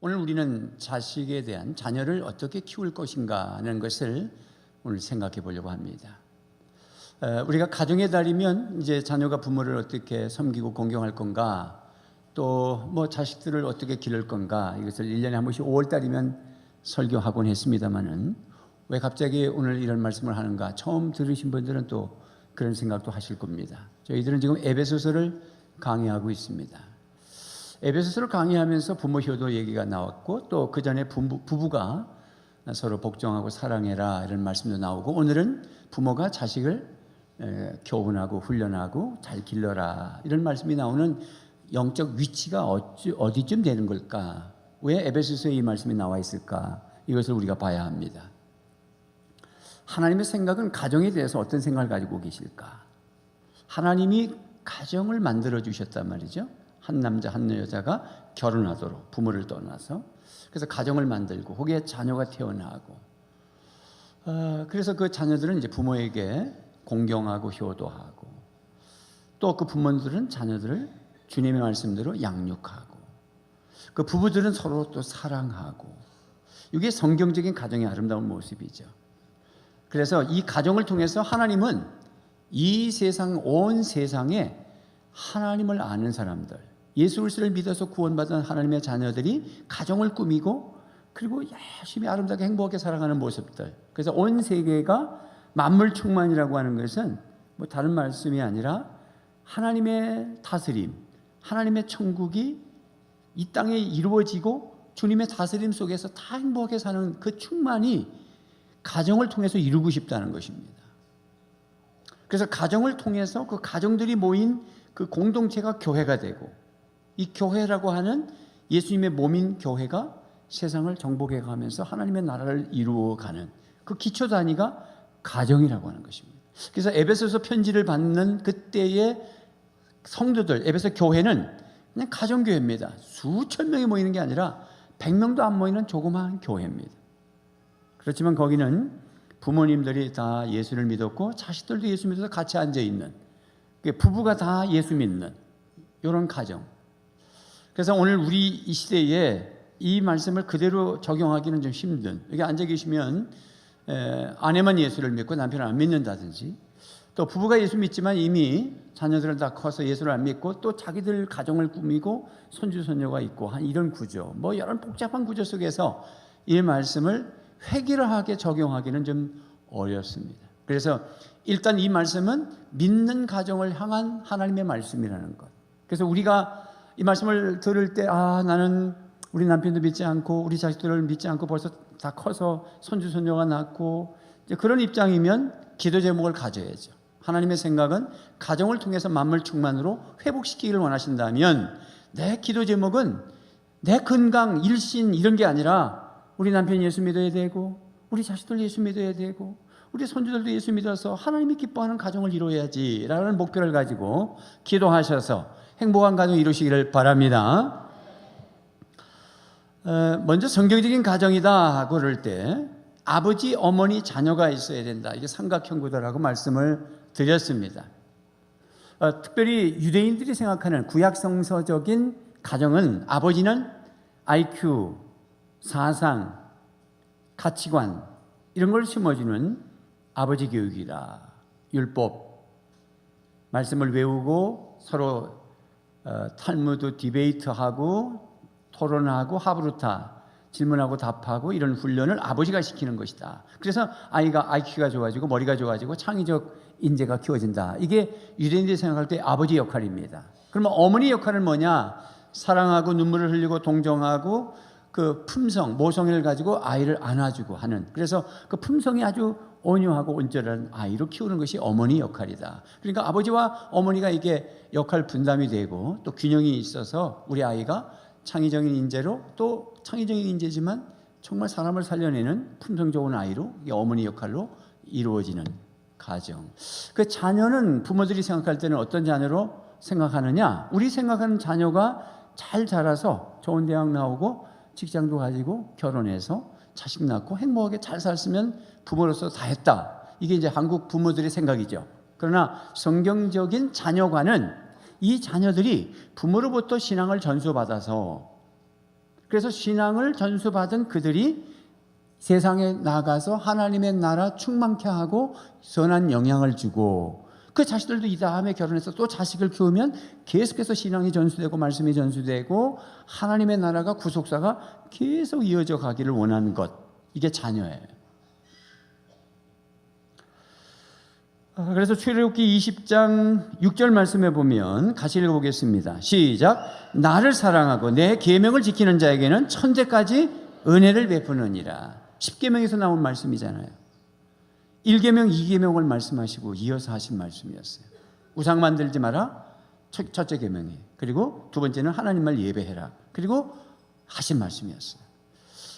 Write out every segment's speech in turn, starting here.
오늘 우리는 자식에 대한 자녀를 어떻게 키울 것인가 하는 것을 오늘 생각해 보려고 합니다. 우리가 가정의 달이면 이제 자녀가 부모를 어떻게 섬기고 공경할 건가, 또 뭐 자식들을 어떻게 기를 건가, 이것을 1년에 한 번씩 5월 달이면 설교하곤 했습니다마는 왜 갑자기 오늘 이런 말씀을 하는가, 처음 들으신 분들은 또 그런 생각도 하실 겁니다. 저희들은 지금 에베소서를 강의하고 있습니다. 에베소서를 강의하면서 부모 효도 얘기가 나왔고, 또 그 전에 부부가 서로 복종하고 사랑해라 이런 말씀도 나오고, 오늘은 부모가 자식을 교훈하고 훈련하고 잘 길러라 이런 말씀이 나오는 영적 위치가 어디쯤 되는 걸까? 왜 에베소서에 이 말씀이 나와 있을까? 이것을 우리가 봐야 합니다. 하나님의 생각은 가정에 대해서 어떤 생각을 가지고 계실까? 하나님이 가정을 만들어 주셨단 말이죠. 한 남자 한 여자가 결혼하도록, 부모를 떠나서. 그래서 가정을 만들고 거기에 자녀가 태어나고, 그래서 그 자녀들은 이제 부모에게 공경하고 효도하고, 또 그 부모들은 자녀들을 주님의 말씀대로 양육하고, 그 부부들은 서로 또 사랑하고, 이게 성경적인 가정의 아름다운 모습이죠. 그래서 이 가정을 통해서 하나님은 이 세상, 온 세상에 하나님을 아는 사람들, 예수 그리스도를 믿어서 구원받은 하나님의 자녀들이 가정을 꾸미고, 그리고 열심히 아름답게 행복하게 살아가는 모습들. 그래서 온 세계가 만물 충만이라고 하는 것은 뭐 다른 말씀이 아니라 하나님의 다스림, 하나님의 천국이 이 땅에 이루어지고 주님의 다스림 속에서 다 행복하게 사는 그 충만이 가정을 통해서 이루고 싶다는 것입니다. 그래서 가정을 통해서 그 가정들이 모인 그 공동체가 교회가 되고, 이 교회라고 하는 예수님의 몸인 교회가 세상을 정복해 가면서 하나님의 나라를 이루어가는 그 기초 단위가 가정이라고 하는 것입니다. 그래서 에베소서 편지를 받는 그때의 성도들, 에베소 교회는 그냥 가정교회입니다. 수천 명이 모이는 게 아니라 100명도 안 모이는 조그마한 교회입니다. 그렇지만 거기는 부모님들이 다 예수를 믿었고, 자식들도 예수 믿어서 같이 앉아있는, 부부가 다 예수 믿는 이런 가정. 그래서 오늘 우리 이 시대에 이 말씀을 그대로 적용하기는 좀 힘든, 여기 앉아 계시면 아내만 예수를 믿고 남편은 안 믿는다든지, 또 부부가 예수 믿지만 이미 자녀들은 다 커서 예수를 안 믿고, 또 자기들 가정을 꾸미고 손주 손녀가 있고 한 이런 구조, 뭐 이런 복잡한 구조 속에서 이 말씀을 획일화하게 적용하기는 좀 어렵습니다. 그래서 일단 이 말씀은 믿는 가정을 향한 하나님의 말씀이라는 것. 그래서 우리가 이 말씀을 들을 때, 나는 우리 남편도 믿지 않고 우리 자식들을 믿지 않고 벌써 다 커서 손주 손녀가 낳고, 이제 그런 입장이면 기도 제목을 가져야죠. 하나님의 생각은 가정을 통해서 만물 충만으로 회복시키기를 원하신다면, 내 기도 제목은 내 건강, 일신 이런 게 아니라 우리 남편이 예수 믿어야 되고, 우리 자식들 예수 믿어야 되고, 우리 손주들도 예수 믿어서 하나님이 기뻐하는 가정을 이루어야지라는 목표를 가지고 기도하셔서 행복한 가정 이루시기를 바랍니다. 먼저 성경적인 가정이다 그럴 때 아버지, 어머니, 자녀가 있어야 된다. 이게 삼각형 구도라고 말씀을 드렸습니다. 특별히 유대인들이 생각하는 구약 성서적인 가정은 아버지는 IQ, 사상, 가치관 이런 걸 심어주는 아버지 교육이라, 율법, 말씀을 외우고 서로 탈무드 디베이트하고 토론하고 하브루타, 질문하고 답하고 이런 훈련을 아버지가 시키는 것이다. 그래서 아이가 IQ가 좋아지고 머리가 좋아지고 창의적 인재가 키워진다. 이게 유대인들이 생각할 때 아버지 역할입니다. 그러면 어머니 역할은 뭐냐? 사랑하고 눈물을 흘리고 동정하고 그 품성, 모성애를 가지고 아이를 안아주고 하는, 그래서 그 품성이 아주 온유하고 온전한 아이로 키우는 것이 어머니 역할이다. 그러니까 아버지와 어머니가 이게 역할 분담이 되고, 또 균형이 있어서 우리 아이가 창의적인 인재로, 또 창의적인 인재지만 정말 사람을 살려내는 품성 좋은 아이로, 이게 어머니 역할로 이루어지는 가정. 그 자녀는 부모들이 생각할 때는 어떤 자녀로 생각하느냐? 우리 생각하는 자녀가 잘 자라서 좋은 대학 나오고 직장도 가지고 결혼해서 자식 낳고 행복하게 잘 살았으면 부모로서 다 했다. 이게 이제 한국 부모들의 생각이죠. 그러나 성경적인 자녀관은 이 자녀들이 부모로부터 신앙을 전수받아서 그래서 신앙을 전수받은 그들이 세상에 나가서 하나님의 나라 충만케 하고 선한 영향을 주고, 그 자식들도 이 다음에 결혼해서 또 자식을 키우면 계속해서 신앙이 전수되고 말씀이 전수되고 하나님의 나라가 구속사가 계속 이어져 가기를 원하는 것, 이게 자녀예요. 그래서 출애굽기 20장 6절 말씀에 보면 같이 읽어보겠습니다. 시작. 나를 사랑하고 내 계명을 지키는 자에게는 천대까지 은혜를 베푸느니라. 10계명에서 나온 말씀이잖아요. 1계명, 2계명을 말씀하시고 이어서 하신 말씀이었어요. 우상 만들지 마라, 첫째 계명이. 그리고 두 번째는 하나님을 예배해라. 그리고 하신 말씀이었어요.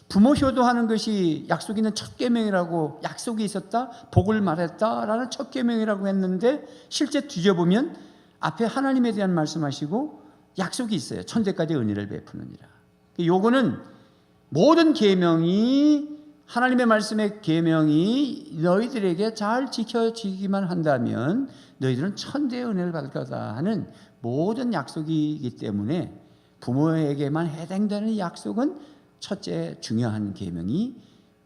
부모 효도하는 것이 약속 있는 첫 계명이라고, 약속이 있었다, 복을 말했다라는 첫 계명이라고 했는데 실제 뒤져보면 앞에 하나님에 대한 말씀하시고 약속이 있어요. 천대까지 은혜를 베푸느니라. 요거는 모든 계명이, 하나님의 말씀의 계명이 너희들에게 잘 지켜지기만 한다면 너희들은 천대의 은혜를 받을 거다 하는 모든 약속이기 때문에 부모에게만 해당되는 약속은 첫째 중요한 계명이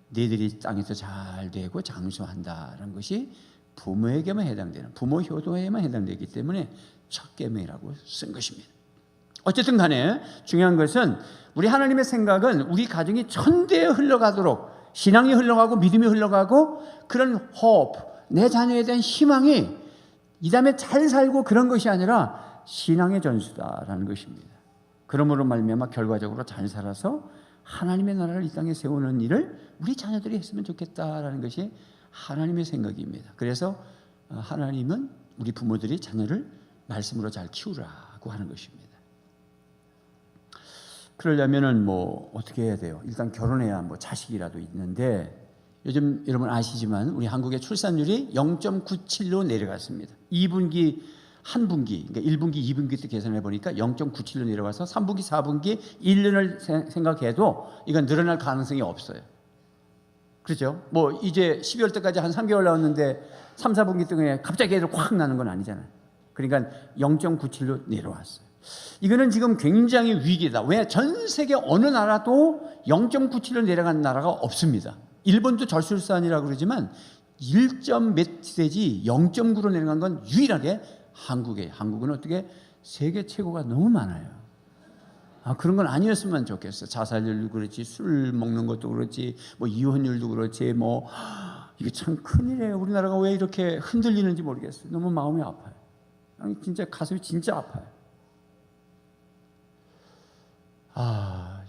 너희들이 땅에서 잘 되고 장수한다는 것이 부모에게만 해당되는, 부모 효도에만 해당되기 때문에 첫 계명이라고 쓴 것입니다. 어쨌든 간에 중요한 것은 우리 하나님의 생각은 우리 가정이 천대에 흘러가도록, 신앙이 흘러가고 믿음이 흘러가고 그런 hope, 내 자녀에 대한 희망이 이 다음에 잘 살고 그런 것이 아니라 신앙의 전수다라는 것입니다. 그러므로 말미암아 결과적으로 잘 살아서 하나님의 나라를 이 땅에 세우는 일을 우리 자녀들이 했으면 좋겠다라는 것이 하나님의 생각입니다. 그래서 하나님은 우리 부모들이 자녀를 말씀으로 잘 키우라고 하는 것입니다. 그러려면은 뭐 어떻게 해야 돼요? 일단 결혼해야 뭐 자식이라도 있는데, 요즘 여러분 아시지만 우리 한국의 출산율이 0.97로 내려갔습니다. 2분기, 한 분기, 그러니까 1분기, 2분기 때 계산해 보니까 0.97로 내려가서 3분기, 4분기, 1년을 생각해도 이건 늘어날 가능성이 없어요. 그렇죠? 뭐 이제 12월 때까지 한 3개월 나왔는데 3, 4분기 때문에 갑자기 애들 확 나는 건 아니잖아요. 그러니까 0.97로 내려왔어요. 이거는 지금 굉장히 위기다. 왜? 전 세계 어느 나라도 0.97로 내려간 나라가 없습니다. 일본도 저출산이라고 그러지만 1몇 세지 0.9로 내려간 건 유일하게 한국이에요. 한국은 어떻게 세계 최고가 너무 많아요. 그런 건 아니었으면 좋겠어. 자살률도 그렇지, 술 먹는 것도 그렇지, 뭐 이혼율도 그렇지, 뭐 이게 참 큰일이에요. 우리나라가 왜 이렇게 흔들리는지 모르겠어요. 너무 마음이 아파요. 아니, 진짜 가슴이 진짜 아파요.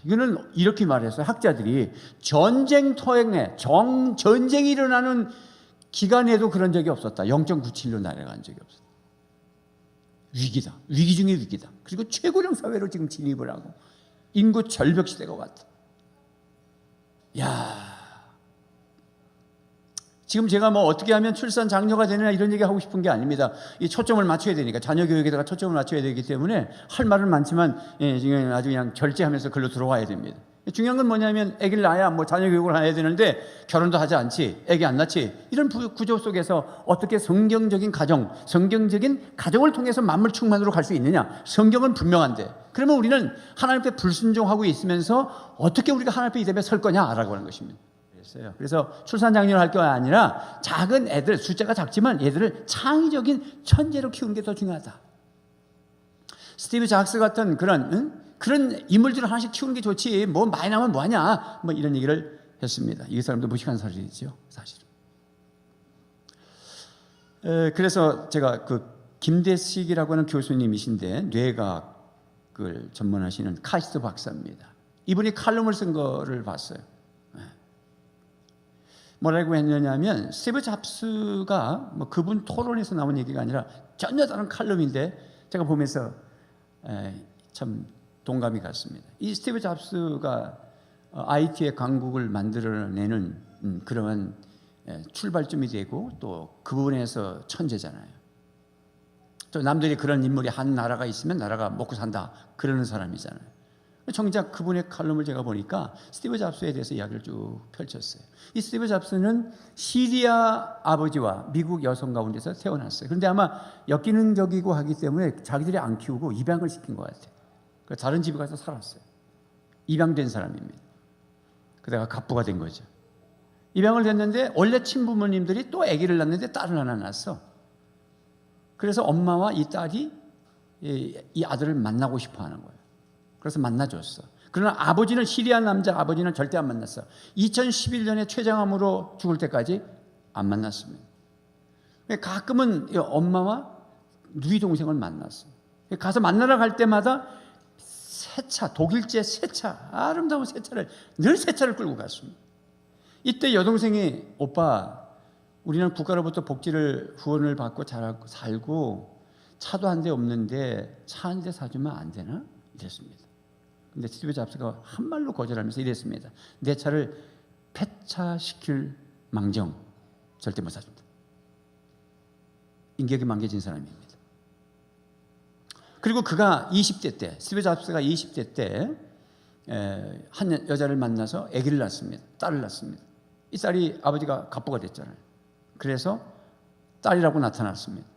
이거는 이렇게 말했어요. 학자들이 전쟁터에, 전쟁이 일어나는 기간에도 그런 적이 없었다. 0.97로 내려간 적이 없었다. 위기다. 위기 중에 위기다. 그리고 최고령 사회로 지금 진입을 하고 인구 절벽 시대가 왔다. 지금 제가 뭐 어떻게 하면 출산 장려가 되느냐 이런 얘기 하고 싶은 게 아닙니다. 이 초점을 맞춰야 되니까, 자녀 교육에다가 초점을 맞춰야 되기 때문에 할 말은 많지만 지금 아주 그냥 절제하면서 글로 들어와야 됩니다. 중요한 건 뭐냐면 애기를 낳아야 뭐 자녀 교육을 해야 되는데 결혼도 하지 않지, 애기 안 낳지, 이런 구조 속에서 어떻게 성경적인 가정, 성경적인 가정을 통해서 만물 충만으로 갈 수 있느냐? 성경은 분명한데, 그러면 우리는 하나님께 불순종하고 있으면서 어떻게 우리가 하나님 앞에 이 대에 설 거냐라고 하는 것입니다. 그래서 출산 장려를 할 게 아니라 작은 애들, 숫자가 작지만 얘들을 창의적인 천재로 키우는 게 더 중요하다. 스티브 잡스 같은 그런 인물들을 하나씩 키우는 게 좋지, 뭐 많이 나면 뭐하냐, 뭐 이런 얘기를 했습니다. 이 사람도 무식한 소리죠, 사실은. 그래서 제가 그 김대식이라고 하는 교수님이신데 뇌과학을 전문하시는 카이스트 박사입니다. 이분이 칼럼을 쓴 거를 봤어요. 뭐라고 했느냐면, 스티브 잡스가 뭐 그분 토론에서 나온 얘기가 아니라 전혀 다른 칼럼인데 제가 보면서 참 동감이 갔습니다. 이 스티브 잡스가 IT의 강국을 만들어내는 그러한 출발점이 되고 또 그 부분에서 천재잖아요. 또 남들이 그런 인물이 한 나라가 있으면 나라가 먹고 산다 그러는 사람이잖아요. 정작 그분의 칼럼을 제가 보니까 스티브 잡스에 대해서 이야기를 쭉 펼쳤어요. 이 스티브 잡스는 시리아 아버지와 미국 여성 가운데서 태어났어요. 그런데 아마 역기능적이고 하기 때문에 자기들이 안 키우고 입양을 시킨 것 같아요. 다른 집에 가서 살았어요. 입양된 사람입니다. 그다가 갑부가 된 거죠. 입양을 됐는데 원래 친부모님들이 또 아기를 낳는데 딸을 하나 낳았어. 그래서 엄마와 이 딸이 이 아들을 만나고 싶어 하는 거예요. 그래서 만나줬어. 그러나 아버지는 시리아 남자 아버지는 절대 안 만났어. 2011년에 췌장암으로 죽을 때까지 안 만났습니다. 가끔은 엄마와 누이 동생을 만났어. 가서 만나러 갈 때마다 새차, 독일제 새차, 아름다운 새차를 늘 새차를 끌고 갔습니다. 이때 여동생이 오빠, 우리는 국가로부터 복지를 후원을 받고 살고 차도 한 대 없는데 차 한 대 사주면 안 되나? 이랬습니다. 근데 스티브 잡스가 한 말로 거절하면서 이랬습니다. 내 차를 폐차시킬 망정 절대 못 사준다. 인격이 망개진 사람입니다. 그리고 그가 20대 때, 스티브 잡스가 20대 때 한 여자를 만나서 아기를 낳습니다. 딸을 낳습니다. 이 딸이 아버지가 갑부가 됐잖아요. 그래서 딸이라고 나타났습니다.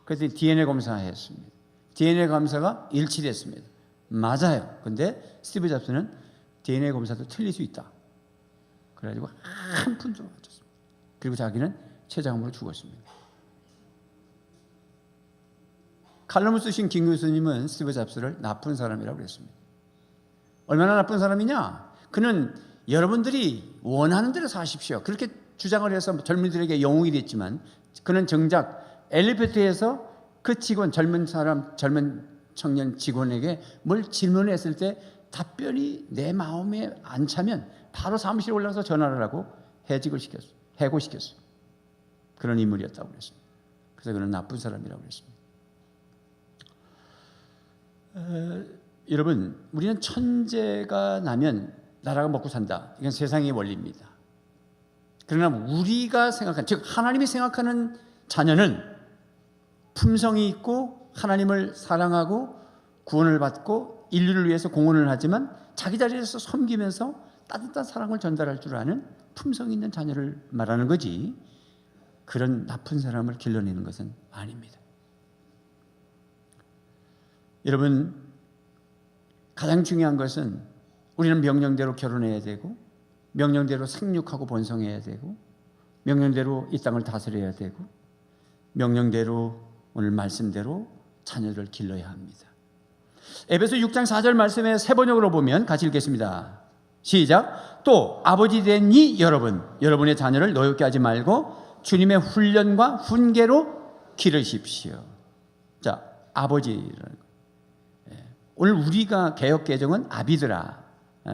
그래서 DNA 검사했습니다. DNA 검사가 일치됐습니다. 맞아요. 근데 스티브 잡스는 DNA 검사도 틀릴 수 있다. 그래가지고 한 푼도 못 줬습니다. 그리고 자기는 췌장암으로 죽었습니다. 칼럼을 쓰신 김 교수님은 스티브 잡스를 나쁜 사람이라고 그랬습니다. 얼마나 나쁜 사람이냐? 그는 여러분들이 원하는 대로 사십시오. 그렇게 주장을 해서 젊은이들에게 영웅이 됐지만 그는 정작 엘리베이터에서 그 직원, 젊은 청년 직원에게 뭘 질문했을 때 답변이 내 마음에 안 차면 바로 사무실에 올라가서 전화를 하고 해고시켰어요. 그런 인물이었다고 그랬습니다. 그래서 그는 나쁜 사람이라고 그랬습니다. 여러분, 우리는 천재가 나면 나라가 먹고 산다. 이건 세상의 원리입니다. 그러나 우리가 생각하는, 즉 하나님이 생각하는 자녀는 품성이 있고 하나님을 사랑하고 구원을 받고 인류를 위해서 공헌을 하지만 자기 자리에서 섬기면서 따뜻한 사랑을 전달할 줄 아는 품성 있는 자녀를 말하는 거지, 그런 나쁜 사람을 길러내는 것은 아닙니다. 여러분, 가장 중요한 것은 우리는 명령대로 결혼해야 되고 명령대로 생육하고 번성해야 되고 명령대로 이 땅을 다스려야 되고 명령대로 오늘 말씀대로 자녀를 길러야 합니다. 에베소 6장 4절 말씀에 세 번역으로 보면 같이 읽겠습니다. 시작. 또 아버지 된 이 여러분의 자녀를 노엽게 하지 말고 주님의 훈련과 훈계로 기르십시오. 자, 아버지라는 거. 오늘 우리가 개역 개정은 아비드라,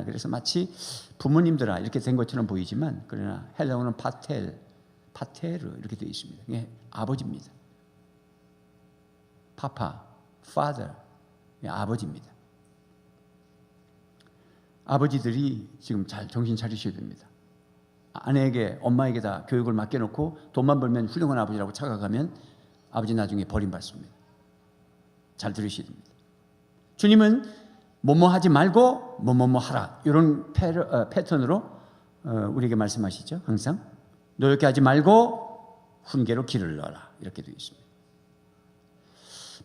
그래서 마치 부모님들아 이렇게 된 것처럼 보이지만 그러나 헬라어는 파테르 이렇게 되어 있습니다. 이게 아버지입니다. 파파, father, 아버지입니다. 아버지들이 지금 잘 정신 차리셔야 됩니다. 아내에게, 엄마에게 다 교육을 맡겨놓고 돈만 벌면 훌륭한 아버지라고 착각하면 아버지 나중에 버림받습니다. 잘 들으셔야 됩니다. 주님은 뭐뭐 하지 말고 뭐뭐뭐 하라, 이런 패턴으로 우리에게 말씀하시죠. 항상 노엽게 하지 말고 훈계로 길을 넣어라, 이렇게 되어 있습니다.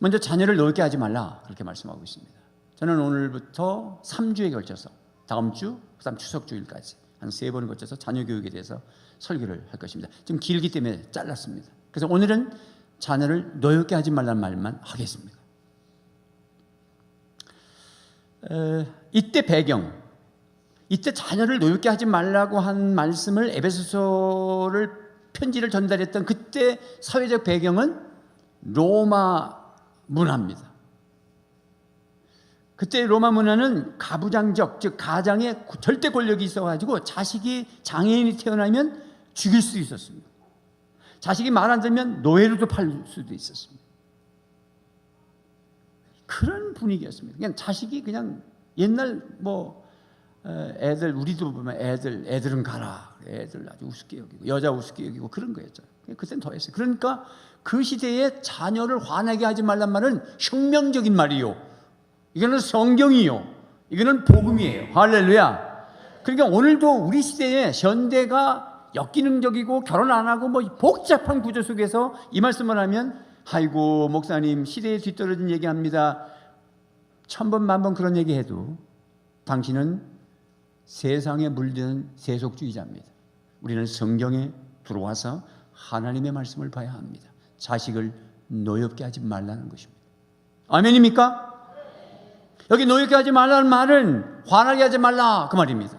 먼저 자녀를 노엽게 하지 말라, 그렇게 말씀하고 있습니다. 저는 오늘부터 3주에 걸쳐서 다음 주, 그다음 추석 주일까지 한 3번을 거쳐서 자녀 교육에 대해서 설교를 할 것입니다. 지금 길기 때문에 잘랐습니다. 그래서 오늘은 자녀를 노엽게 하지 말라는 말만 하겠습니다. 이때 배경, 이때 자녀를 노엽게 하지 말라고 한 말씀을 에베소서를 편지를 전달했던 그때 사회적 배경은 로마 문화입니다. 그때 로마 문화는 가부장적, 즉 가장에 절대 권력이 있어가지고 자식이 장애인이 태어나면 죽일 수 있었습니다. 자식이 말 안 들으면 노예로도 팔 수도 있었습니다. 그런 분위기였습니다. 그냥 자식이 그냥 옛날 애들, 우리도 보면 애들은 가라, 애들 아주 우습게 여기고 여자 우습게 여기고 그런 거였죠. 그때는 더했어요. 그러니까 그 시대에 자녀를 화나게 하지 말란 말은 혁명적인 말이요, 이거는 성경이요, 이거는 복음이에요. 할렐루야. 그러니까 오늘도 우리 시대에 현대가 역기능적이고 결혼 안 하고 복잡한 구조 속에서 이 말씀을 하면, 아이고 목사님 시대에 뒤떨어진 얘기합니다. 1000번 만번 그런 얘기해도 당신은 세상에 물드는 세속주의자입니다. 우리는 성경에 들어와서 하나님의 말씀을 봐야 합니다. 자식을 노엽게 하지 말라는 것입니다. 아멘입니까? 여기 노엽게 하지 말라는 말은 화나게 하지 말라 그 말입니다.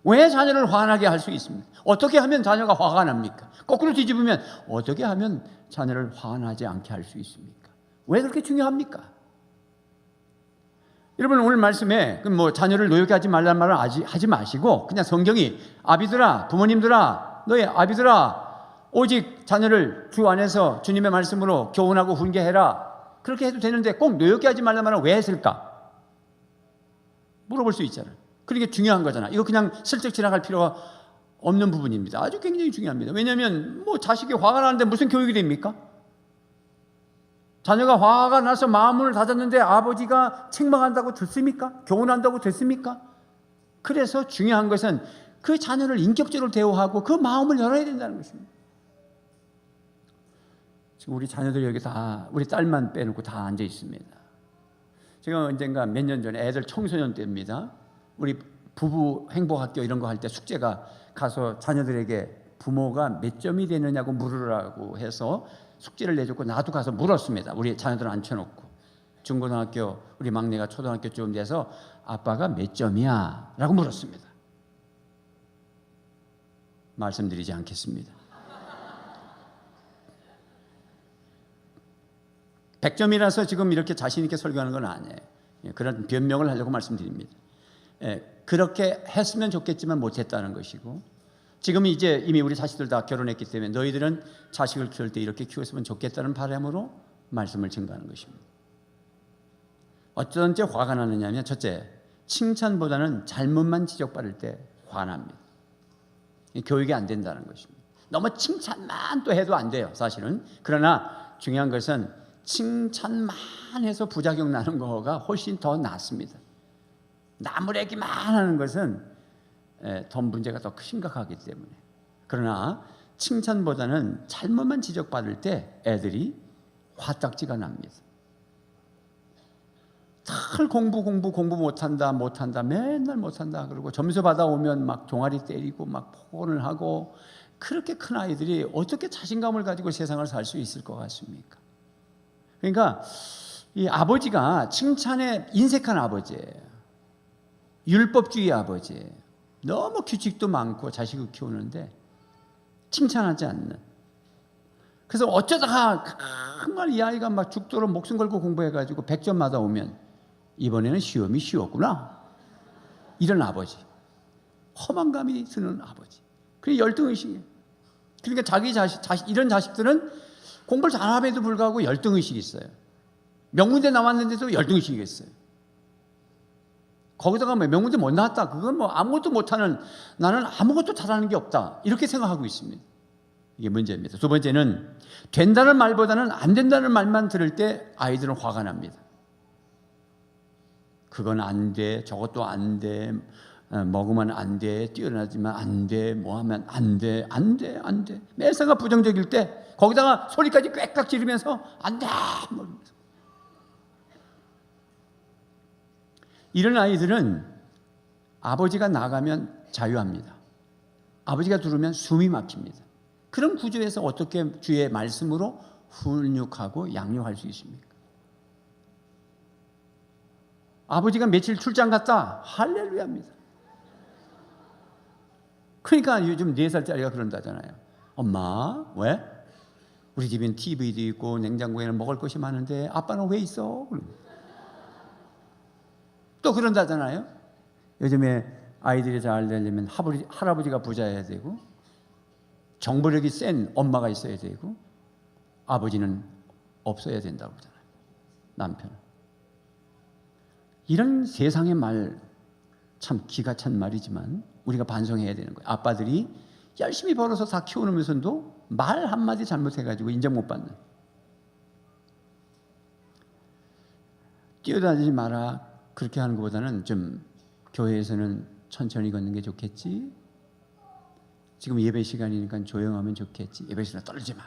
왜 자녀를 화나게 할 수 있습니까? 어떻게 하면 자녀가 화가 납니까? 거꾸로 뒤집으면 어떻게 하면 자녀를 화나지 않게 할 수 있습니까? 왜 그렇게 중요합니까? 여러분 오늘 말씀에 자녀를 노엽게 하지 말라는 말을 하지 마시고 그냥 성경이 아비들아, 부모님들아, 너희 아비들아, 오직 자녀를 주 안에서 주님의 말씀으로 교훈하고 훈계해라. 그렇게 해도 되는데 꼭 노엽게 하지 말라는 말은 왜 했을까? 물어볼 수 있잖아요. 그러니까 중요한 거잖아. 이거 그냥 슬쩍 지나갈 필요가 없는 부분입니다. 아주 굉장히 중요합니다. 왜냐하면 자식이 화가 나는데 무슨 교육이 됩니까? 자녀가 화가 나서 마음을 닫았는데 아버지가 책망한다고 듣습니까? 교훈한다고 듣습니까? 그래서 중요한 것은 그 자녀를 인격적으로 대우하고 그 마음을 열어야 된다는 것입니다. 지금 우리 자녀들이 여기 다 우리 딸만 빼놓고 다 앉아 있습니다. 제가 언젠가 몇 년 전에 애들 청소년 때입니다. 우리 부부 행복학교 이런 거 할 때 숙제가 가서 자녀들에게 부모가 몇 점이 되느냐고 물으라고 해서 숙제를 내줬고 나도 가서 물었습니다. 우리 자녀들 앉혀놓고 중고등학교 우리 막내가 초등학교쯤 돼서 아빠가 몇 점이야? 라고 물었습니다. 말씀드리지 않겠습니다. 100점이라서 지금 이렇게 자신 있게 설교하는 건 아니에요. 그런 변명을 하려고 말씀드립니다. 그렇게 했으면 좋겠지만 못했다는 것이고 지금 이제 이미 우리 자식들 다 결혼했기 때문에 너희들은 자식을 키울 때 이렇게 키웠으면 좋겠다는 바람으로 말씀을 증거하는 것입니다. 어쩐지 화가 나느냐 하면 첫째, 칭찬보다는 잘못만 지적받을 때 화납니다. 교육이 안 된다는 것입니다. 너무 칭찬만 또 해도 안 돼요, 사실은. 그러나 중요한 것은 칭찬만 해서 부작용 나는 거가 훨씬 더 낫습니다. 나무래기만 하는 것은 더 문제가 더 심각하기 때문에. 그러나 칭찬보다는 잘못만 지적받을 때 애들이 화딱지가 납니다. 늘 공부 못한다 맨날 못한다 그러고 점수 받아오면 막 종아리 때리고 막 폭언을 하고 그렇게 큰 아이들이 어떻게 자신감을 가지고 세상을 살 수 있을 것 같습니까? 그러니까 이 아버지가 칭찬에 인색한 아버지예요. 율법주의 아버지예요. 너무 규칙도 많고 자식을 키우는데 칭찬하지 않는. 그래서 어쩌다가 정말 이 아이가 막 죽도록 목숨 걸고 공부해가지고 100점마다 오면 이번에는 시험이 쉬웠구나. 이런 아버지. 허망감이 드는 아버지. 그게 열등의식이에요. 그러니까 자기 이런 자식들은 공부를 잘함에도 불구하고 열등의식이 있어요. 명문대 나왔는데도 열등의식이 있어요. 거기다가 명문대 못 나왔다. 그건 아무것도 못하는, 나는 아무것도 잘하는 게 없다. 이렇게 생각하고 있습니다. 이게 문제입니다. 두 번째는 된다는 말보다는 안 된다는 말만 들을 때 아이들은 화가 납니다. 그건 안 돼, 저것도 안 돼, 먹으면 안 돼, 뛰어나지만 안 돼, 뭐 하면 안 돼. 매사가 부정적일 때 거기다가 소리까지 꽥꽥 지르면서 안 돼. 이런 아이들은 아버지가 나가면 자유합니다. 아버지가 들어오면 숨이 막힙니다. 그런 구조에서 어떻게 주의 말씀으로 훈육하고 양육할 수 있습니까? 아버지가 며칠 출장 갔다 할렐루야입니다. 그러니까 요즘 4살짜리가 그런다잖아요. 엄마 왜? 우리 집엔 TV도 있고 냉장고에는 먹을 것이 많은데 아빠는 왜 있어? 또 그런다잖아요. 요즘에 아이들이 잘 되려면 할아버지가 부자여야 되고 정보력이 센 엄마가 있어야 되고 아버지는 없어야 된다고 그러잖아요. 남편은. 이런 세상의 말 참 기가 찬 말이지만 우리가 반성해야 되는 거예요. 아빠들이 열심히 벌어서 다 키우면서도 말 한마디 잘못해가지고 인정 못 받는. 뛰어다니지 마라 그렇게 하는 것보다는 좀 교회에서는 천천히 걷는 게 좋겠지. 지금 예배 시간이니까 조용하면 좋겠지. 예배 시간에 떨지 마.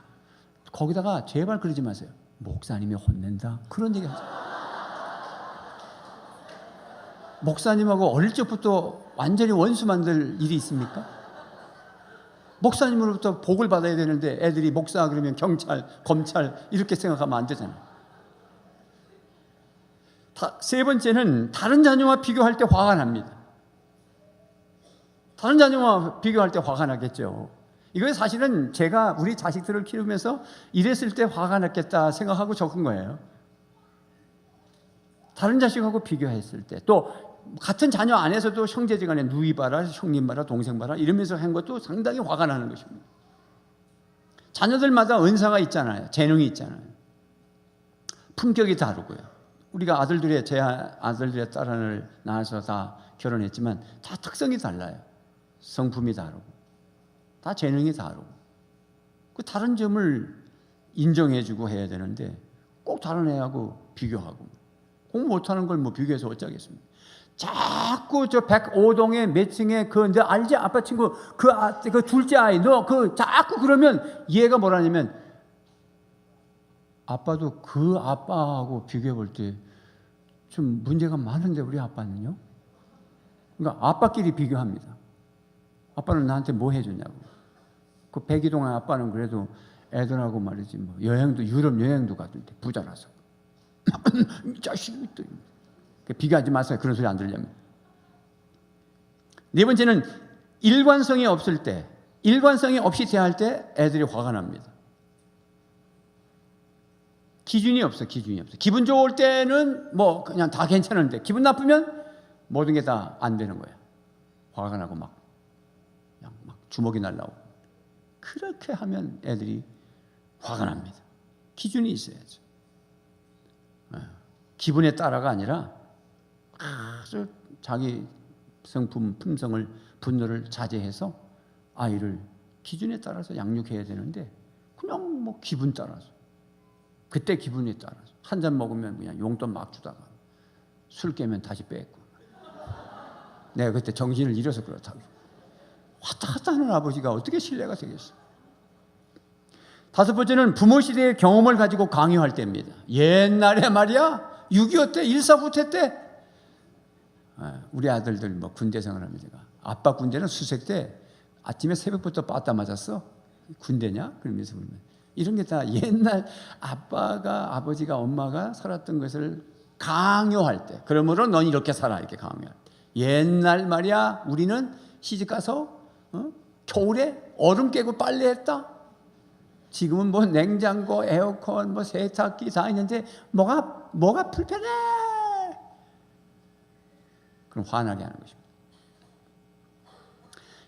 거기다가 제발 그러지 마세요. 목사님이 혼낸다. 그런 얘기 하죠. 목사님하고 어릴 적부터 완전히 원수 만들 일이 있습니까? 목사님으로부터 복을 받아야 되는데 애들이 목사 그러면 경찰, 검찰 이렇게 생각하면 안 되잖아요. 세 번째는 다른 자녀와 비교할 때 화가 납니다. 다른 자녀와 비교할 때 화가 나겠죠. 이거 사실은 제가 우리 자식들을 키우면서 이랬을 때 화가 났겠다 생각하고 적은 거예요. 다른 자식하고 비교했을 때, 또 같은 자녀 안에서도 형제지간에 누이 봐라, 형님 봐라, 동생 봐라 이러면서 한 것도 상당히 화가 나는 것입니다. 자녀들마다 은사가 있잖아요. 재능이 있잖아요. 품격이 다르고요. 우리가 제 아들들의 딸을 낳아서 다 결혼했지만 다 특성이 달라요. 성품이 다르고 다 재능이 다르고 그 다른 점을 인정해주고 해야 되는데 꼭 다른 애하고 비교하고 공부 못하는 걸 뭐 비교해서 어쩌겠습니까? 자꾸 저 105동에 몇 층에 너 알지? 아빠 친구 그 둘째 아이 너 자꾸 그러면 얘가 뭐라냐면 아빠도 그 아빠하고 비교해 볼 때 좀 문제가 많은데 우리 아빠는요? 그러니까 아빠끼리 비교합니다. 아빠는 나한테 뭐 해줬냐고. 그 백이동의 아빠는 그래도 애들하고 말이지 뭐 여행도 유럽 여행도 가던데 부자라서 이 자식이 또 비교하지 마세요. 그런 소리 안 들으려면. 네 번째는 일관성이 없을 때, 일관성이 없이 대할 때 애들이 화가 납니다. 기준이 없어. 기분 좋을 때는 뭐 그냥 다 괜찮은데 기분 나쁘면 모든 게 다 안 되는 거야. 화가 나고 막 주먹이 날라오고. 그렇게 하면 애들이 화가 납니다. 기준이 있어야죠. 기분에 따라가 아니라 아주 자기 성품, 품성을, 분노를 자제해서 아이를 기준에 따라서 양육해야 되는데 그냥 뭐 기분 따라서 그때 기분에 따라서 한 잔 먹으면 그냥 용돈 막 주다가 술 깨면 다시 뺏고 내가 그때 정신을 잃어서 그렇다고 왔다 갔다 하는 아버지가 어떻게 신뢰가 되겠어? 다섯 번째는 부모 시대의 경험을 가지고 강요할 때입니다. 옛날에 말이야 6.25 때 1.4 때 우리 아들들 뭐 군대 생활하면 제가 아빠 군대는 수색 때 아침에 새벽부터 빠따 맞았어. 군대냐? 그러면서 이런 게 다 옛날 아빠가 아버지가 엄마가 살았던 것을 강요할 때 그러므로 넌 이렇게 살아 이렇게 강요할 때 옛날 말이야 우리는 시집가서 겨울에 얼음 깨고 빨래했다. 지금은 뭐 냉장고, 에어컨, 뭐 세탁기 다 있는데 뭐가 불편해? 그럼 화나게 하는 것입니다.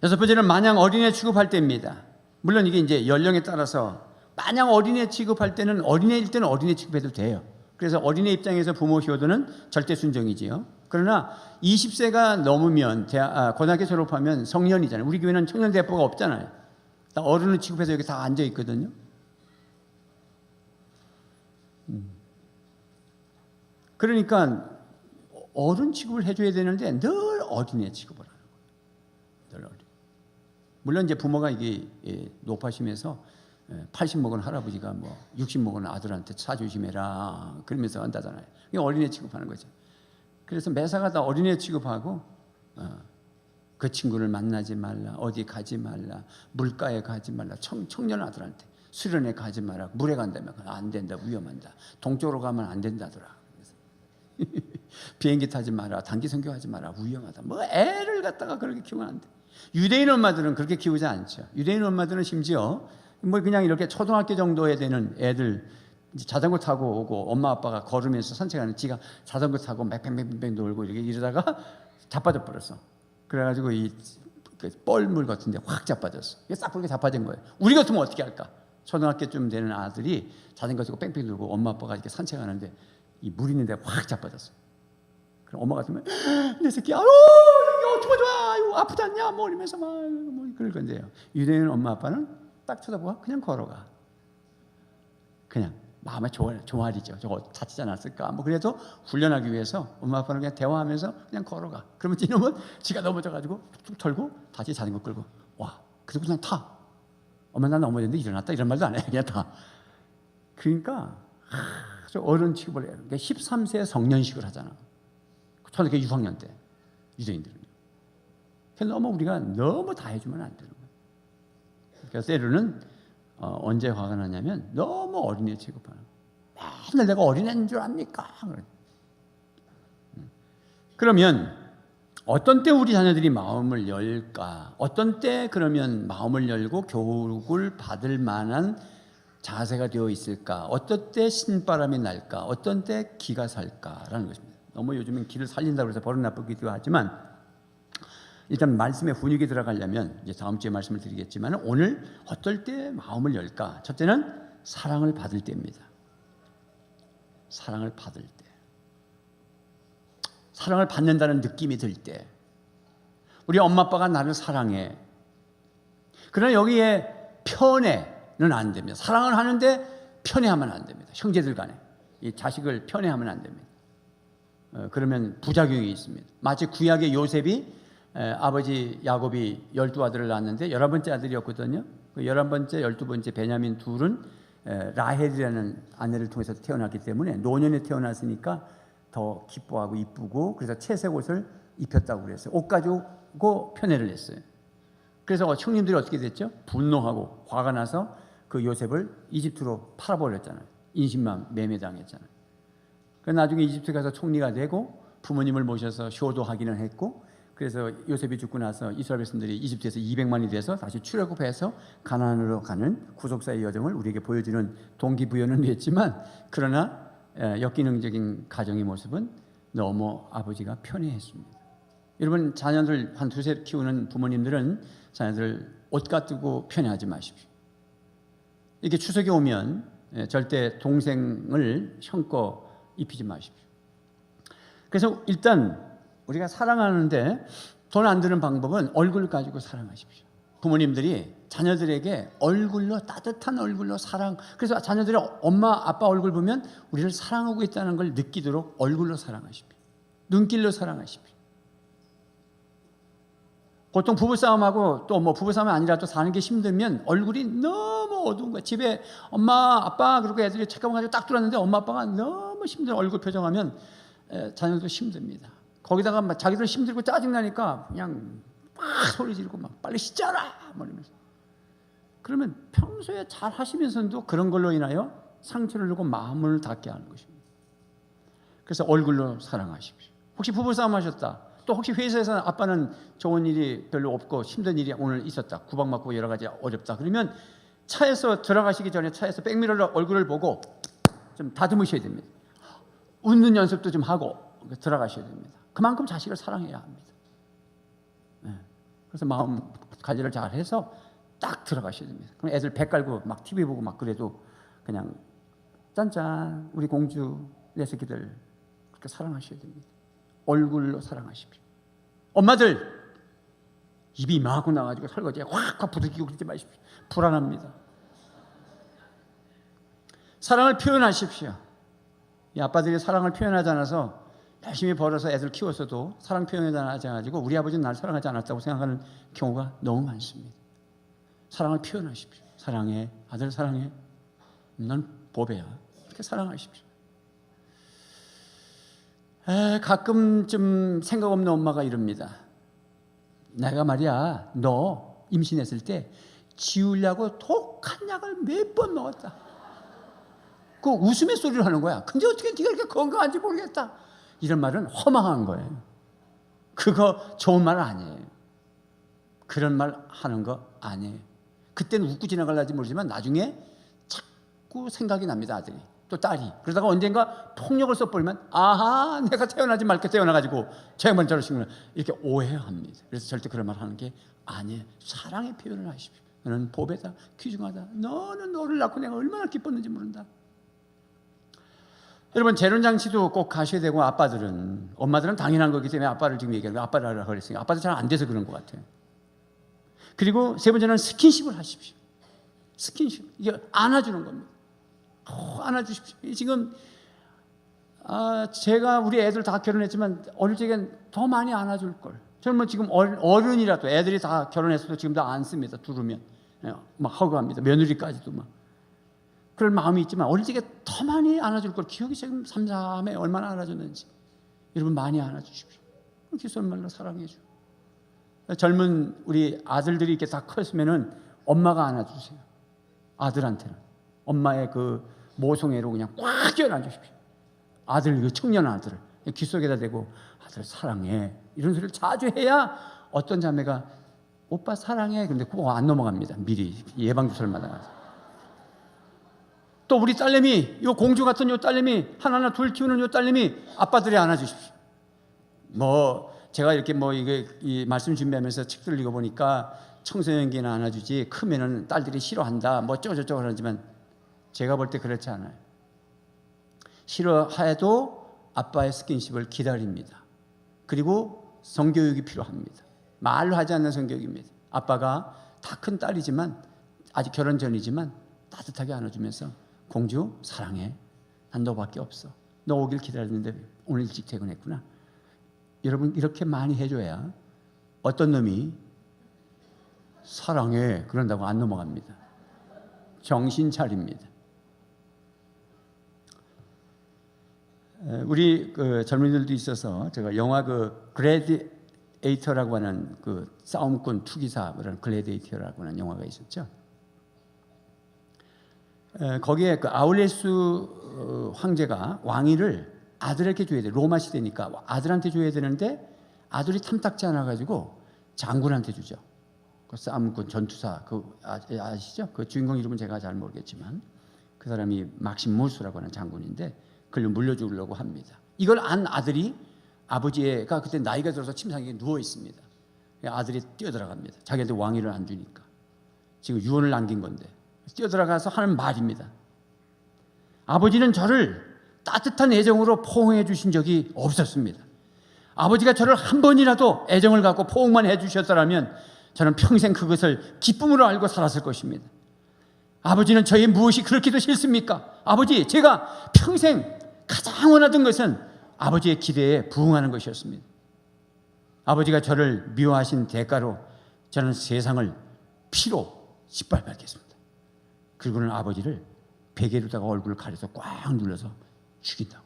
여섯 번째는 마냥 어린애 취급할 때입니다. 물론 이게 이제 연령에 따라서 마냥 어린애 취급할 때는 어린애일 때는 어린애 취급해도 돼요. 그래서 어린애 입장에서 부모 효도는 절대 순종이지요. 그러나 20세가 넘으면 고등학교 졸업하면 성년이잖아요. 우리 교회는 청년 대표가 없잖아요. 다 어른을 취급해서 여기 다 앉아 있거든요. 그러니까 어른 취급을 해줘야 되는데 늘 어린애 취급을 하는 거예요. 늘 어린. 물론 이제 부모가 이게 높아지면서 80 먹은 할아버지가 뭐 60 먹은 아들한테 차 조심해라 그러면서 한다잖아요. 이게 어린애 취급하는 거죠. 그래서 매사가 다 어린애 취급하고 그 친구를 만나지 말라, 어디 가지 말라, 물가에 가지 말라, 청년 아들한테 수련회 가지 마라, 물에 간다면 안 된다, 위험한다, 동쪽으로 가면 안 된다더라. 비행기 타지 마라, 단기 선교하지 마라, 위험하다. 뭐 애를 갖다가 그렇게 키우면 안 돼. 유대인 엄마들은 그렇게 키우지 않죠. 유대인 엄마들은 심지어 뭐 그냥 이렇게 초등학교 정도에 되는 애들 자전거 타고 오고 엄마 아빠가 걸으면서 산책하는 지가 자전거 타고 맥뱅맥뱅 놀고 이러다가 자빠져 버렸어. 그래가지고 이 뻘물 같은데 확 자빠졌어. 이게 싹 그렇게 자빠진 거예요. 우리 같으면 어떻게 할까? 초등학교쯤 되는 아들이 자전거 타고 뺑뺑 돌고 엄마 아빠가 이렇게 산책하는데 이 물 있는데 확 자빠졌어. 그럼 엄마 같으면 내 새끼 아유 이거 어떡하지 마 아유 아프지 않냐 뭐 이러면서 막 뭐 그럴 건데요. 유대인 엄마 아빠는 딱 쳐다보고 그냥 걸어가. 그냥 마음에 종아리죠. 저거 다치지 않았을까? 뭐 그래도 훈련하기 위해서 엄마 아빠는 그냥 대화하면서 그냥 걸어가. 그러면 이놈은 지가 넘어져가지고 툭 털고 다시 자전거 끌고 와. 그리고 그냥 타. 엄마 난 넘어졌는데 일어났다 이런 말도 안 해. 그냥 타. 그러니까 어른 취급을 해요. 그러니까 13세 성년식을 하잖아. 초등학교 6학년 때. 유대인들은요. 그래서 우리가 너무 다 해주면 안 되는 거예요. 그러니까 때로는 언제 화가 나냐면 너무 어린애 취급하는 거예요. 맨날 내가 어린애인 줄 압니까? 그러면 어떤 때 우리 자녀들이 마음을 열까? 어떤 때 그러면 마음을 열고 교육을 받을 만한 자세가 되어 있을까? 어떤 때 신바람이 날까? 어떤 때 기가 살까라는 것입니다. 너무 요즘엔 기를 살린다고 해서 버릇 나쁘기도 하지만 일단 말씀의 분위기 들어가려면 이제 다음 주에 말씀을 드리겠지만 오늘 어떨 때 마음을 열까? 첫째는 사랑을 받을 때입니다. 사랑을 받을 때. 사랑을 받는다는 느낌이 들 때. 우리 엄마 아빠가 나를 사랑해. 그러나 여기에 편애는 안 됩니다. 사랑을 하는데 편애하면 안 됩니다. 형제들 간에 이 자식을 편애하면 안 됩니다. 그러면 부작용이 있습니다. 마치 구약의 요셉이 아버지 야곱이 12아들을 낳았는데 11번째 아들이었거든요. 그 11번째, 12번째 베냐민 둘은 라헬이라는 아내를 통해서 태어났기 때문에 노년에 태어났으니까 더 기뻐하고 이쁘고 그래서 채색 옷을 입혔다고 그랬어요. 옷 가지고 편애를 했어요. 그래서 형님들이 어떻게 됐죠? 분노하고 화가 나서 그 요셉을 이집트로 팔아버렸잖아요. 인신만 매매당했잖아요. 그래서 나중에 이집트 가서 총리가 되고 부모님을 모셔서 효도하기는 했고 그래서 요셉이 죽고 나서 이스라엘 백성들이 이집트에서 200만이 돼서 다시 출애굽해서 가나안으로 가는 구속사의 여정을 우리에게 보여주는 동기부여는 됐지만 그러나 역기능적인 가정의 모습은 너무 아버지가 편애했습니다. 여러분 자녀들 한 두세 키우는 부모님들은 자녀들 옷 가지고 편애하지 마십시오. 이렇게 추석이 오면 절대 동생을 형 거 입히지 마십시오. 그래서 일단 우리가 사랑하는데 돈 안 드는 방법은 얼굴 가지고 사랑하십시오. 부모님들이 자녀들에게 얼굴로 따뜻한 얼굴로 사랑. 그래서 자녀들이 엄마 아빠 얼굴 보면 우리를 사랑하고 있다는 걸 느끼도록 얼굴로 사랑하십시오. 눈길로 사랑하십시오. 보통 부부싸움하고 또 뭐 부부싸움이 아니라 또 사는 게 힘들면 얼굴이 너무 어두운 거야. 집에 엄마 아빠 그리고 애들이 책가방 가지고 딱 들어왔는데 엄마 아빠가 너무 힘든 얼굴 표정하면 자녀도 힘듭니다. 거기다가 막 자기들 힘들고 짜증나니까 그냥 막 소리 지르고 막 빨리 씻자라 이러면서. 그러면 평소에 잘 하시면서도 그런 걸로 인하여 상처를 주고 마음을 닫게 하는 것입니다. 그래서 얼굴로 사랑하십시오. 혹시 부부싸움 하셨다. 또 혹시 회사에서 아빠는 좋은 일이 별로 없고 힘든 일이 오늘 있었다. 구박받고 여러 가지 어렵다. 그러면 차에서 들어가시기 전에 차에서 백미러로 얼굴을 보고 좀 다듬으셔야 됩니다. 웃는 연습도 좀 하고 들어가셔야 됩니다. 그만큼 자식을 사랑해야 합니다. 그래서 마음 관리를 잘 해서 딱 들어가셔야 됩니다. 그럼 애들 배 깔고 막 TV 보고 막 그래도 그냥 짠짠 우리 공주 내 새끼들 그렇게 사랑하셔야 됩니다. 얼굴로 사랑하십시오. 엄마들 입이 이만하고 나가지고 설거지에 확확 부딪히고 그러지 마십시오. 불안합니다. 사랑을 표현하십시오. 이 아빠들이 사랑을 표현하지 않아서 열심히 벌어서 애들 키웠어도 사랑 표현하지 않아가지고 우리 아버지는 날 사랑하지 않았다고 생각하는 경우가 너무 많습니다. 사랑을 표현하십시오. 사랑해 아들 사랑해 넌 보배야. 이렇게 사랑하십시오. 가끔쯤 생각 없는 엄마가 이럽니다. 내가 말이야 너 임신했을 때 지우려고 독한 약을 몇 번 먹었다. 그 웃음의 소리를 하는 거야. 근데 어떻게 네가 이렇게 건강한지 모르겠다. 이런 말은 허망한 거예요. 그거 좋은 말 아니에요. 그런 말 하는 거 아니에요. 그때는 웃고 지나갈지 모르지만 나중에 자꾸 생각이 납니다. 아들이 또 딸이. 그러다가 언젠가 폭력을 써버리면 아하 내가 태어나지 말게 태어나가지고 저 양반 저러시구나 이렇게 오해합니다. 그래서 절대 그런 말 하는 게 아니에요. 사랑의 표현을 하십시오. 너는 보배다 귀중하다. 너는 너를 낳고 내가 얼마나 기뻤는지 모른다. 여러분 재론잔치도 꼭 가셔야 되고 아빠들은 엄마들은 당연한 거기 때문에 아빠를 지금 얘기하는 거 아빠를 하라고 그랬으니까 아빠들 잘 안 돼서 그런 것 같아요. 그리고 세 번째는 스킨십을 하십시오. 스킨십 이게 안아주는 겁니다. 안아주십시오. 지금 제가 우리 애들 다 결혼했지만 어릴 적엔 더 많이 안아줄 걸. 저는 뭐 지금 어른이라도 애들이 다 결혼했어도 지금 다 안습니다. 두르면 막 허구합니다. 며느리까지도 막 그럴 마음이 있지만 어릴 적에 더 많이 안아줄 걸. 기억이 지금 삼삼해 얼마나 안아줬는지. 여러분 많이 안아주십시오. 기술 말로 사랑해줘. 젊은 우리 아들들이 이렇게 다 컸으면은 엄마가 안아주세요. 아들한테는 엄마의 그 모성애로 그냥 꽉 껴안아 주십시오. 아들, 그 청년 아들을 귀 속에다 대고 아들 사랑해 이런 소리를 자주 해야 어떤 자매가 오빠 사랑해 근데 그거 안 넘어갑니다. 미리 예방주사를 맞아가지고. 또 우리 딸내미, 요 공주 같은 요 딸내미 하나하나 둘 키우는 요 딸내미 아빠들이 안아주십시오. 뭐 제가 이렇게 뭐 이게 이 말씀 준비하면서 책들을 읽어보니까 청소년기는 안아주지 크면은 딸들이 싫어한다 뭐 어쩌고저쩌고 그러지만 제가 볼 때 그렇지 않아요. 싫어해도 아빠의 스킨십을 기다립니다. 그리고 성교육이 필요합니다. 말로 하지 않는 성교육입니다. 아빠가 다 큰 딸이지만 아직 결혼 전이지만 따뜻하게 안아주면서 공주 사랑해. 난 너밖에 없어. 너 오길 기다렸는데 오늘 일찍 퇴근했구나. 여러분 이렇게 많이 해줘야 어떤 놈이 사랑해 그런다고 안 넘어갑니다. 정신 차립니다. 우리 그 젊은이들도 있어서 제가 영화 그 글래디에이터라고 하는 그 싸움꾼 투기사 그런 글래디에이터라고 하는 영화가 있었죠. 거기에 그 아울레스 황제가 왕위를 아들에게 줘야 돼. 로마 시대니까 아들한테 줘야 되는데 아들이 탐탁지 않아 가지고 장군한테 주죠. 그 싸움꾼 전투사 그 아시죠? 그 주인공 이름은 제가 잘 모르겠지만 그 사람이 막시무스라고 하는 장군인데 그걸 물려주려고 합니다. 이걸 안 아들이 아버지가 그때 나이가 들어서 침상에 누워 있습니다. 아들이 뛰어들어갑니다. 자기한테 왕위를 안 주니까 지금 유언을 남긴 건데 뛰어들어가서 하는 말입니다. 아버지는 저를 따뜻한 애정으로 포옹해 주신 적이 없었습니다. 아버지가 저를 한 번이라도 애정을 갖고 포옹만 해 주셨더라면 저는 평생 그것을 기쁨으로 알고 살았을 것입니다. 아버지는 저의 무엇이 그렇게도 싫습니까? 아버지, 제가 평생 가장 원하던 것은 아버지의 기대에 부응하는 것이었습니다. 아버지가 저를 미워하신 대가로 저는 세상을 피로 짓밟았겠습니다. 그리고는 아버지를 베개로다가 얼굴을 가려서 꽉 눌러서 죽인다고.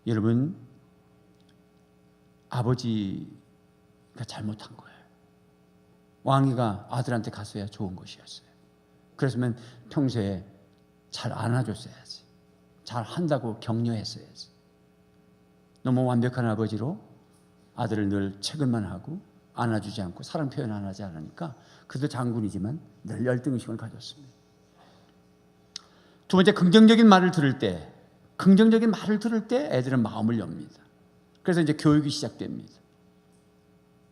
여러분, 아버지가 잘못한 거예요. 왕위가 아들한테 갔어야 좋은 것이었어요. 그랬으면 평소에 잘 안아줬어야지. 잘 한다고 격려했어야지. 너무 완벽한 아버지로 아들을 늘 체근만 하고 안아주지 않고 사랑 표현 안 하지 않으니까 그도 장군이지만 늘 열등의식을 가졌습니다. 두 번째, 긍정적인 말을 들을 때 애들은 마음을 엽니다. 그래서 이제 교육이 시작됩니다.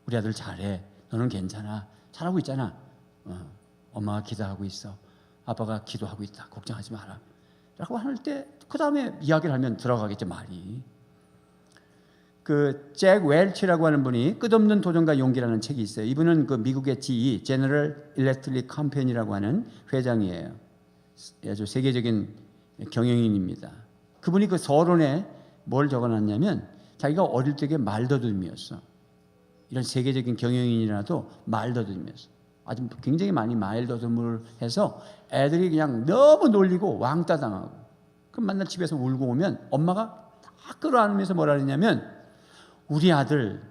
우리 아들 잘해. 너는 괜찮아. 잘하고 있잖아. 엄마가 기도하고 있어. 아빠가 기도하고 있다. 걱정하지 마라. 라고 할 때 그 다음에 이야기를 하면 들어가겠죠, 말이. 그 잭 웰치라고 하는 분이 끝없는 도전과 용기라는 책이 있어요. 이분은 그 미국의 GE, 제너럴 일렉트릭 컴퍼니라고 하는 회장이에요. 아주 세계적인 경영인입니다. 그분이 그 서론에 뭘 적어놨냐면 자기가 어릴 적에 말더듬이었어. 이런 세계적인 경영인이라도 말더듬이었어. 아주 굉장히 많이 말더듬을 해서 애들이 그냥 너무 놀리고 왕따 당하고. 그럼 맨날 집에서 울고 오면 엄마가 다 끌어안으면서 뭐라 그러냐면 우리 아들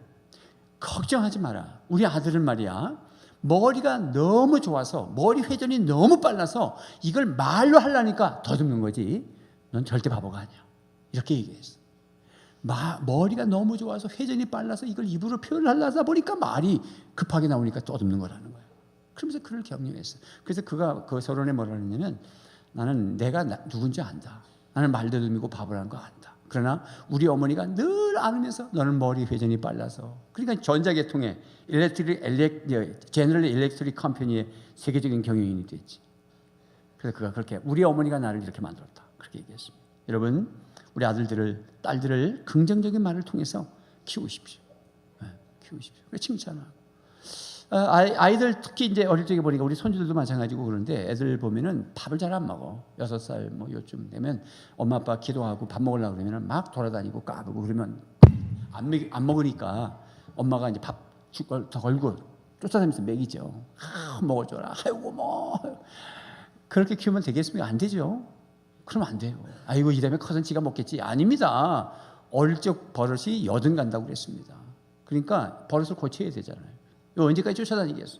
걱정하지 마라. 우리 아들은 말이야 머리가 너무 좋아서 머리 회전이 너무 빨라서 이걸 말로 하려니까 더듬는 거지. 넌 절대 바보가 아니야. 이렇게 얘기했어. 머리가 너무 좋아서 회전이 빨라서 이걸 입으로 표현하려다 보니까 말이 급하게 나오니까 떠듬는 거라는 거야. 그러면서 그를 격려했어. 그래서 그가 그 서론에 뭐라 그랬냐면 나는 내가 누군지 안다. 나는 말더듬이고 바보라는 거 안다. 그러나 우리 어머니가 늘 안으면서 너는 머리 회전이 빨라서. 그러니까 전자계통의 제너럴 일렉트릭 컴퍼니의 세계적인 경영인이 됐지. 그래서 그가 그렇게 우리 어머니가 나를 이렇게 만들었다. 그렇게 얘기했습니다. 여러분, 우리 아들들을 딸들을 긍정적인 말을 통해서 키우십시오. 키우십시오. 칭찬하고. 아이들 특히 이제 어릴 적에 보니까 우리 손주들도 마찬가지고 그런데 애들 보면은 밥을 잘 안 먹어. 6살 뭐 요쯤 되면 엄마 아빠 기도하고 밥 먹으려고 그러면 막 돌아다니고 까불고 그러면 안 먹으니까 엄마가 이제 밥 더 걸고 쫓아다니면서 먹이죠. 먹어줘라. 아이고 뭐 그렇게 키우면 되겠습니까? 안 되죠. 그러면 안 돼요. 아이고 이 다음에 커서 지가 먹겠지. 아닙니다. 어릴 적 버릇이 여든 간다고 그랬습니다. 그러니까 버릇을 고쳐야 되잖아요. 이거 언제까지 쫓아다니겠어?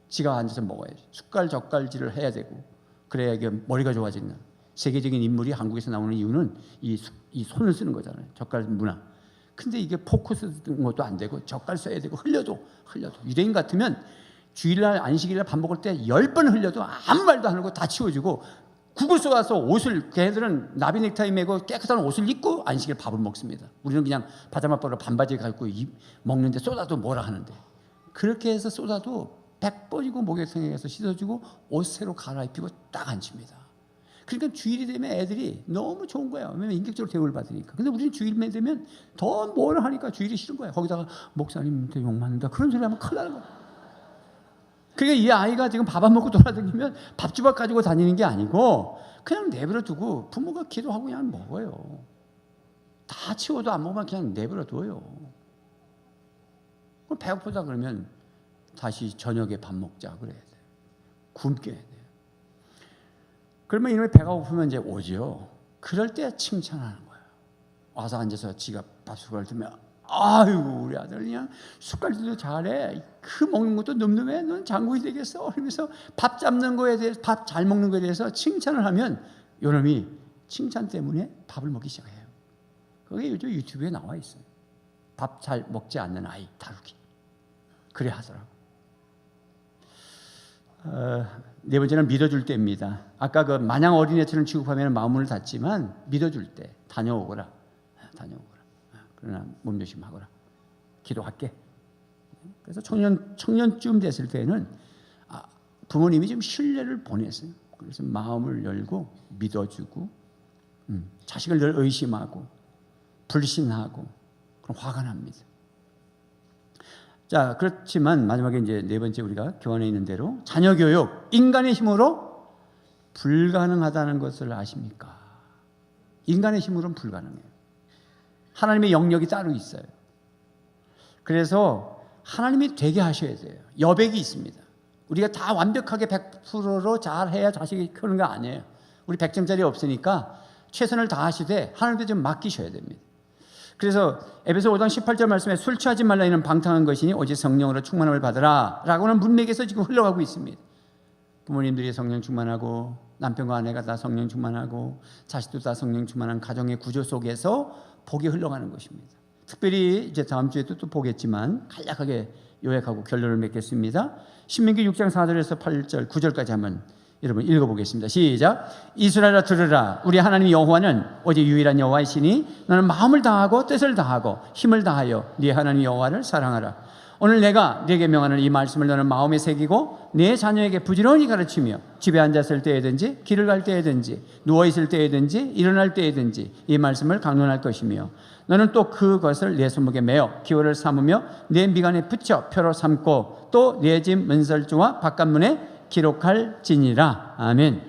지가 앉아서 먹어야지. 숟갈 젓갈질을 해야 되고 그래야 이게 머리가 좋아진다. 세계적인 인물이 한국에서 나오는 이유는 이 손을 쓰는 거잖아요. 젓갈 문화. 근데 이게 포크 쓰는 것도 안 되고 젓갈 써야 되고 흘려도 유대인 같으면 주일날 안식일날 밥 먹을 때 10번 흘려도 아무 말도 안 하고 다 치워주고 국을 쏘아서 옷을, 걔네들은 나비 넥타이 메고 깨끗한 옷을 입고 안식일 밥을 먹습니다. 우리는 그냥 바다맛보로 반바지 갖고 먹는데 쏟아도 뭐라 하는데, 그렇게 해서 쏟아도 100번이고 목욕탕에서 씻어주고 옷 새로 갈아입히고 딱 앉힙니다. 그러니까 주일이 되면 애들이 너무 좋은 거예요. 왜냐면 인격적으로 대우를 받으니까. 근데 우리는 주일만 되면 더 뭐라 하니까 주일이 싫은 거예요. 거기다가 목사님한테 욕 맞는다 그런 소리 하면 큰일 나는 거예요. 그러니까 이 아이가 지금 밥 안 먹고 돌아다니면 밥주걱 가지고 다니는 게 아니고 그냥 내버려 두고 부모가 기도하고 그냥 먹어요. 다 치워도 안 먹으면 그냥 내버려 둬요. 그럼 배고프다 그러면 다시 저녁에 밥 먹자 그래야 돼. 굶게 해야 돼. 그러면 이놈의 배가 고프면 이제 오죠. 그럴 때 칭찬하는 거예요. 와서 앉아서 지가 밥숟가락을 들면 아이고 우리 아들 그냥 숟갈질도 잘해. 그 먹는 것도 늠름해. 넌 장군이 되겠어. 그러면서 밥 잡는 거에 대해서 밥 잘 먹는 거에 대해서 칭찬을 하면 요놈이 칭찬 때문에 밥을 먹기 시작해요. 그게 요즘 유튜브에 나와 있어요. 밥 잘 먹지 않는 아이 다루기. 그래 하더라고. 네 번째는 믿어줄 때입니다. 아까 그 마냥 어린애처럼 취급하면 마음을 닫지만 믿어줄 때 다녀오거라. 그러나 몸조심하거라. 기도할게. 그래서 청년쯤 됐을 때는 부모님이 좀 신뢰를 보냈어요. 그래서 마음을 열고 믿어주고 자식을 늘 의심하고 불신하고 그럼 화가 납니다. 자, 그렇지만 마지막에 이제 네 번째 우리가 교환에 있는 대로 자녀 교육, 인간의 힘으로 불가능하다는 것을 아십니까? 인간의 힘으로는 불가능해요. 하나님의 영역이 따로 있어요. 그래서 하나님이 되게 하셔야 돼요. 여백이 있습니다. 우리가 다 완벽하게 100%로 잘해야 자식이 크는 거 아니에요. 우리 100점짜리 없으니까 최선을 다하시되 하나님께 좀 맡기셔야 됩니다. 그래서 에베소 5장 18절 말씀에 술 취하지 말라 이는 방탕한 것이니 오직 성령으로 충만함을 받으라 라고는 문맥에서 지금 흘러가고 있습니다. 부모님들이 성령 충만하고 남편과 아내가 다 성령 충만하고 자식도 다 성령 충만한 가정의 구조 속에서 복이 흘러가는 것입니다. 특별히 이제 다음 주에도 또 보겠지만 간략하게 요약하고 결론을 맺겠습니다. 신명기 6장 4절에서 8절 9절까지 한번 여러분 읽어보겠습니다. 시작. 이스라엘아 들으라. 우리 하나님 여호와는 오직 유일한 여호와이시니 너는 마음을 다하고 뜻을 다하고 힘을 다하여 네 하나님 여호와를 사랑하라. 오늘 내가 네게 명하는 이 말씀을 너는 마음에 새기고 네 자녀에게 부지런히 가르치며 집에 앉았을 때에든지 길을 갈 때에든지 누워있을 때에든지 일어날 때에든지 이 말씀을 강론할 것이며 너는 또 그것을 내 손목에 매어 기호를 삼으며 내 미간에 붙여 표로 삼고 또 내 집 문설주와 바깥문에 기록할지니라. 아멘.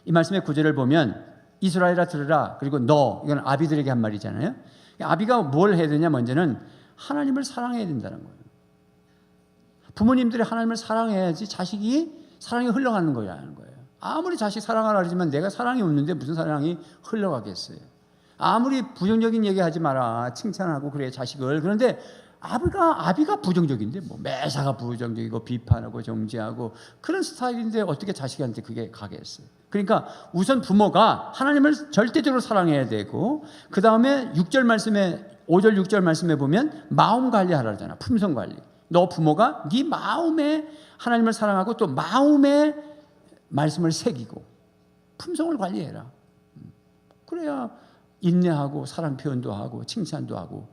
이 말씀의 구절을 보면 이스라엘아 들으라 그리고 너, 이건 아비들에게 한 말이잖아요. 아비가 뭘 해야 되냐, 먼저는 하나님을 사랑해야 된다는 거예요. 부모님들이 하나님을 사랑해야지 자식이 사랑이 흘러가는 거라는 거예요. 아무리 자식 사랑하라 그러지만 내가 사랑이 없는데 무슨 사랑이 흘러가겠어요. 아무리 부정적인 얘기하지 마라 칭찬하고 그래 자식을. 그런데 아비가 부정적인데 뭐 매사가 부정적이고 비판하고 정죄하고 그런 스타일인데 어떻게 자식한테 그게 가겠어요. 그러니까 우선 부모가 하나님을 절대적으로 사랑해야 되고 그 다음에 6절 말씀에 5절 6절 말씀에 보면 마음 관리하라잖아. 품성 관리. 너 부모가 네 마음에 하나님을 사랑하고 또 마음에 말씀을 새기고 품성을 관리해라. 그래야 인내하고 사랑 표현도 하고 칭찬도 하고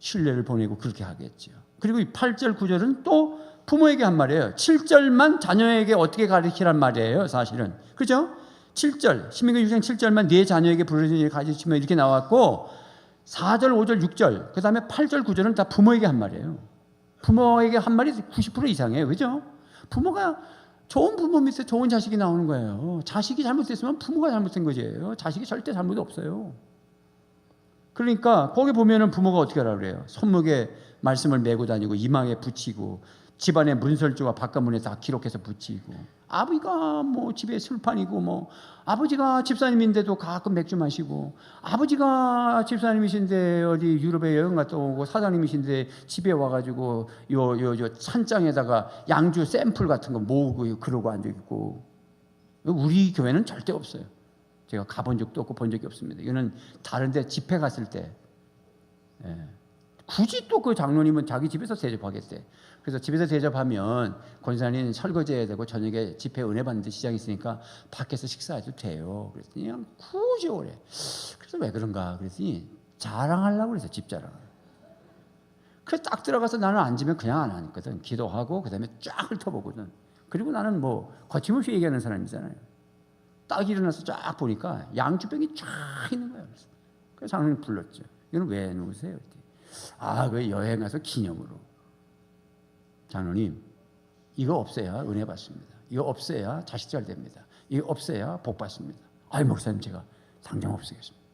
신뢰를 보내고 그렇게 하겠죠. 그리고 이 8절 9절은 또 부모에게 한 말이에요. 7절만 자녀에게 어떻게 가르치란 말이에요. 사실은. 그죠? 7절 신명기 6장 7절만 네 자녀에게 부르짖으며 가르치며 이렇게 나왔고 4절 5절 6절 그 다음에 8절 9절은 다 부모에게 한 말이에요. 부모에게 한 말이 90% 이상이에요. 그죠? 부모가 좋은 부모 밑에 좋은 자식이 나오는 거예요. 자식이 잘못됐으면 부모가 잘못된 거죠. 자식이 절대 잘못 없어요. 그러니까 거기 보면은 부모가 어떻게 하라고 그래요? 손목에 말씀을 메고 다니고 이마에 붙이고 집안의 문설주와 바깥문에 다 기록해서 붙이고 아버지가 뭐 집에 술판이고 뭐 아버지가 집사님인데도 가끔 맥주 마시고 아버지가 집사님이신데 어디 유럽에 여행 갔다 오고 사장님이신데 집에 와가지고 요 찬장에다가 양주 샘플 같은 거 모으고 그러고 앉아 있고 우리 교회는 절대 없어요. 제가 가본 적도 없고 본 적이 없습니다. 이거는 다른데 집회 갔을 때 굳이 또 그 장로님은 자기 집에서 대접하겠대. 그래서 집에서 대접하면 권사님 설거지해야 되고 저녁에 집회 은혜 받는 시장이 있으니까 밖에서 식사해도 돼요. 그랬더니 그냥 굳이 오래. 그래서 왜 그런가 그랬더니 자랑하려고 그래서 집 자랑을. 그래서 딱 들어가서 나는 앉으면 그냥 안 하거든. 기도하고 그다음에 쫙 훑어보거든. 그리고 나는 뭐 거침없이 얘기하는 사람이잖아요. 딱 일어나서 쫙 보니까 양주병이 쫙 있는 거예요. 그래서 장로님 불렀죠. 이건 왜 놓으세요? 그 여행 가서 기념으로. 장로님, 이거 없애야 은혜 받습니다. 이거 없애야 자식 잘 됩니다. 이거 없애야 복 받습니다. 목사님 제가 당장 없애겠습니다.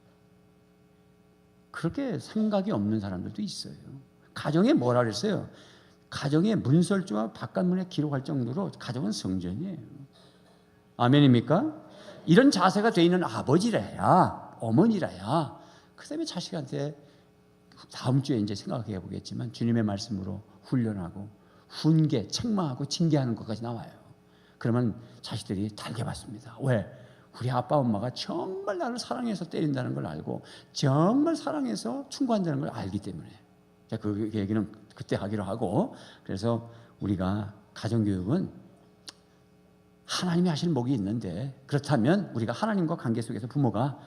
그렇게 생각이 없는 사람들도 있어요. 가정에 뭐라 그랬어요? 가정에 문설주와 바깥문에 기록할 정도로 가정은 성전이에요. 아멘입니까? 이런 자세가 돼 있는 아버지라야, 어머니라야, 그 다음에 자식한테 다음 주에 이제 생각해 보겠지만 주님의 말씀으로 훈련하고 훈계, 책망하고 징계하는 것까지 나와요. 그러면 자식들이 달게 받습니다. 왜? 우리 아빠 엄마가 정말 나를 사랑해서 때린다는 걸 알고 정말 사랑해서 충고한다는 걸 알기 때문에. 자, 그 얘기는 그때 하기로 하고, 그래서 우리가 가정교육은 하나님이 하시는 목이 있는데, 그렇다면 우리가 하나님과 관계 속에서 부모가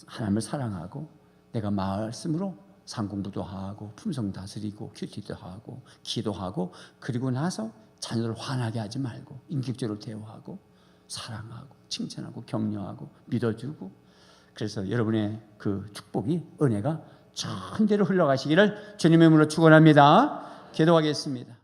하나님을 사랑하고 내가 말씀으로 상공부도 하고 품성 다스리고 큐티도 하고 기도하고 그리고 나서 자녀를 화나게 하지 말고 인격적으로 대화하고 사랑하고 칭찬하고 격려하고 믿어주고, 그래서 여러분의 그 축복이 은혜가 천대로 흘러가시기를 주님의 이름으로 축원합니다. 기도하겠습니다.